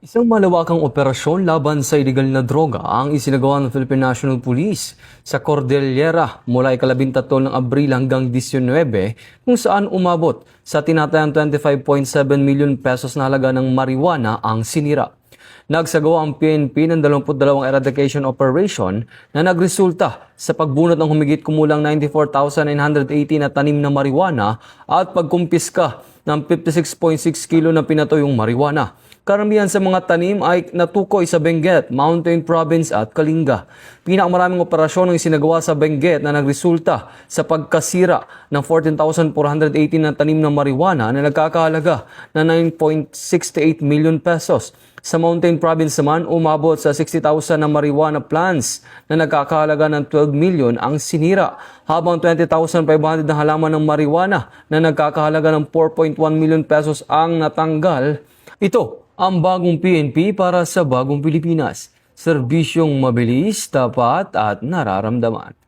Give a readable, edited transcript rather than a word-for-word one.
Isang malawakang operasyon laban sa iligal na droga ang isinagawa ng Philippine National Police sa Cordillera mula ika-13 ng Abril hanggang 19 kung saan umabot sa tinatayang 25.7 million pesos na halaga ng marijuana ang sinira. Nagsagawa ang PNP ng 22 eradication operation na nagresulta sa pagbunot ng humigit kumulang 94,980 na tanim na marijuana at pagkumpiska ng 56.6 kilo na pinatoyong marijuana. Karamihan sa mga tanim ay natukoy sa Benguet, Mountain Province at Kalinga. Pinakamaraming operasyon ang isinagawa sa Benguet na nagresulta sa pagkasira ng 14,418 na tanim na marijuana na nagkakahalaga na 9.68 million pesos. Sa Mountain Province naman, umabot sa 60,000 na marijuana plants na nagkakahalaga ng 12 million ang sinira, habang 20,500 na halaman ng marijuana na nagkakahalaga ng 4.1 million pesos ang natanggal. Ito ang bagong PNP para sa bagong Pilipinas. Serbisyong mabilis, tapat at nararamdaman.